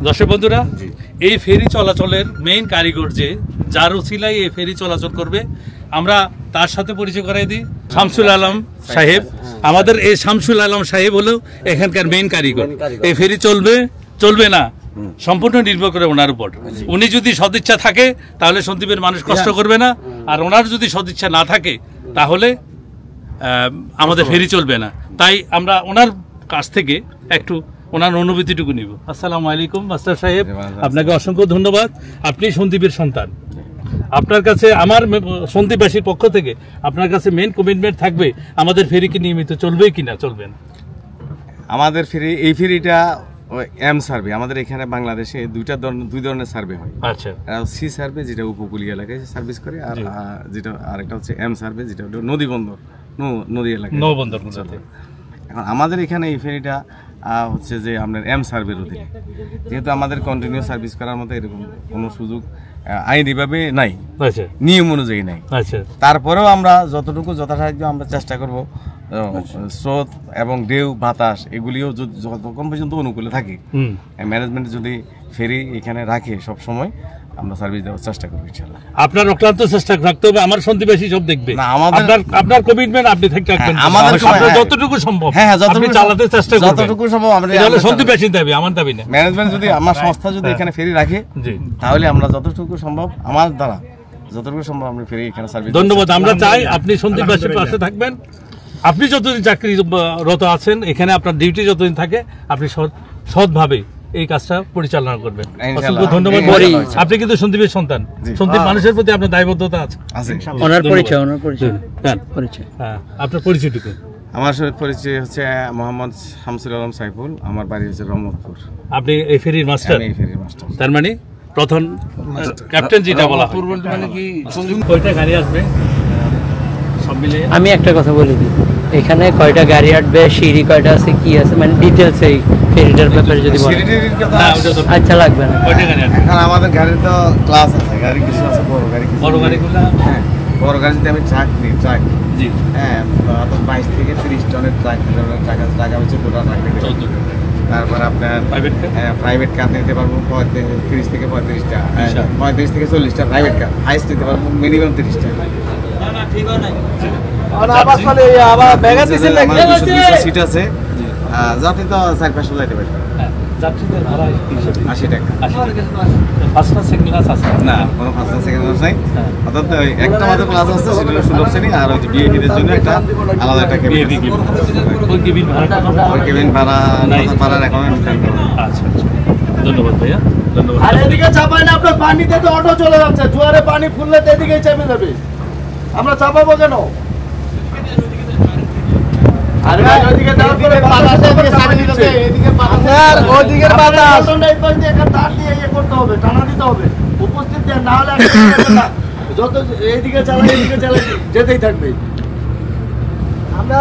দর্শক বন্ধুরা, এই ফেরি চলাচলের মেইন কারিগর যে যার উসিলায় এই ফেরি চলাচল করবে, আমরা তার সাথে পরিচয় করাই দিই। শামসুল আলম সাহেব, আমাদের এই শামসুল আলম সাহেব হলো এখানকার মেইন কারিগর। এই ফেরি চলবে না সম্পূর্ণ নির্ভর করে ওনার উপর। উনি যদি সদিচ্ছা থাকে তাহলে সন্দ্বীপের মানুষ কষ্ট করবে না, আর ওনার যদি সদিচ্ছা না থাকে তাহলে আমাদের ফেরি চলবে না। তাই আমরা ওনার কাছ থেকে একটু ওনার অনুভূতিটুকু নিব। আসসালামু আলাইকুম মাস্টার সাহেব, আপনাকে অসংখ্য ধন্যবাদ। আপনি সন্দ্বীপের সন্তান, আপনার কাছে আমার সন্দ্বীপবাসীর পক্ষ থেকে আপনার কাছে মেন কমিটমেন্ট থাকবে আমাদের ফেরি কি নিয়মিত চলবে কিনা চলবে না। আমাদের ফেরি, এই ফেরিটা এম সার্ভে, আমাদের এখানে বাংলাদেশে দুই ধরনের সার্ভে হয়। আচ্ছা, সি সার্ভে যেটা উপকূলীয় এলাকায় সার্ভিস করে, আর যেটা আরেকটা হচ্ছে এম সার্ভে যেটা হলো নদী বন্দর, নদী এলাকায় নৌবন্দর। এখন আমাদের এখানে এই ফেরিটা হচ্ছে যে আপনার এম সার্ভের অধীনে, যেহেতু আমাদের কন্টিনিউ সার্ভিস করার মতো এরকম কোনো সুযোগ আইনিভাবে নাই, নিয়ম অনুযায়ী নাই। তারপরেও আমরা যতটুকু যথাসাধ্য আমরা চেষ্টা করব স্রোত এবং ঢেউ বাতাস এগুলিও যতক্ষণ পর্যন্ত অনুকূলে থাকে, ম্যানেজমেন্ট যদি ফেরি এখানে রাখে সব সময় আমরা সার্ভিস দেওয়ার চেষ্টা করব ইনশাআল্লাহ। আপনার অক্লান্ত চেষ্টা রাখতে হবে, আমার সন্দ্বীপবাসী সব দেখবে। আপনার কমিটমেন্ট আপনি থাকবেন, আমাদের যতটুকু সম্ভব আপনি চালাতে চেষ্টা করবেন, যতটুকু সম্ভব আমরা সন্দ্বীপবাসী দেবে, আমার দাবি না। ম্যানেজমেন্ট যদি আমার সংস্থা যদি এখানে ফেরি রাখে তাহলে আমরা যতটুকু সম্ভব আমার দ্বারা যতটুকু সম্ভব আমরা ফেরি এখানে সার্ভিস। ধন্যবাদ। আমরা চাই আপনি সন্দ্বীপবাসীর পাশে থাকবেন। আপনি যতদিন চাকরিরত আছেন এখানে, আপনার ডিউটি যতদিন থাকে, আপনি সৎভাবে এই কাজটা পরিচালনা করবেন। অসংখ্য ধন্যবাদ। আপনি কিন্তু সন্দ্বীপের সন্তান, সন্দ্বীপ মানুষের প্রতি আপনার দায়বদ্ধতা আছে। আপনার পরিচয়টুকু। আমার পরিচয় হচ্ছে মোহাম্মদ শামসুল আলম সাইফুল, আমার বাড়ি হচ্ছে রহমতপুর। আপনি এই ফেরির মাস্টার? তার মানে প্রথম ক্যাপ্টেন যেটা বলা হয়। মানে কি কয়টা গাড়ি আসবে? আমি একটা কথা বলে দিই, এখানে কয়টা গাড়ি আসবে, সিঁড়ি কয়টা আছে, কি আছে, মানে ডিটেলস এই ফেরিটার ব্যাপারে যদি বলেন। আচ্ছা, লাগবে না। এখন আমাদের গাড়ি তো ক্লাস আছে, গাড়ি কিছু আছে বড় গাড়ি, বড় গাড়িগুলো। হ্যাঁ, বড় গাড়ি যদি আমি ট্রাক নিই, ট্রাক জি হ্যাঁ 22 থেকে 30 টনের ট্রাক টাকা হচ্ছে টোটাল ট্রাক নিতে। তারপর আপনার প্রাইভেট কার নিতে পারবো 30 থেকে 35টা, 35 থেকে 40টা প্রাইভেট কার, হাইস্ট নিতে পারবো মিনিমাম 30টা। সিট আছে, যাত্রী তো 4-500 যাইতে পারবে। যাত্রীদের ভাড়া 80 টাকা। ফার্স্ট ক্লাস সেকেন্ড ক্লাস আছে না, কোনো ফার্স্ট ক্লাস সেকেন্ড ক্লাস নাই। অর্থাৎ একটা মাত্র ক্লাস আছে, সেটা হলো সুলভ শ্রেণী, আর ওই ভিআইপিদের জন্য একটা আলাদা একটা কেবিন। ওই কেবিন ভাড়াটা ওই কেবিন ভাড়া পাড়ার এখন। আচ্ছা, ধন্যবাদ ভাইয়া, ধন্যবাদ। আর এদিকে চাপাই না, আপনার পানিতে তো অটো চলে যাচ্ছে, জোয়ারে পানি ফুললে তো এদিকেই চেপে যাবে, আমরা চাপাবো কেন? আরে ভাই ওইদিকে দাও করে বাতাস এদিকে সামনে দিচ্ছে, এদিকে বাতাস আর ওইদিকের বাতাস এই পাশ দিয়ে একটা তার দিয়ে ইয়ে করতে হবে, টানা দিতে হবে, উপস্থিত দেন, না হলে না যত এইদিকে চালাই যেতেই থাকবে। আমরা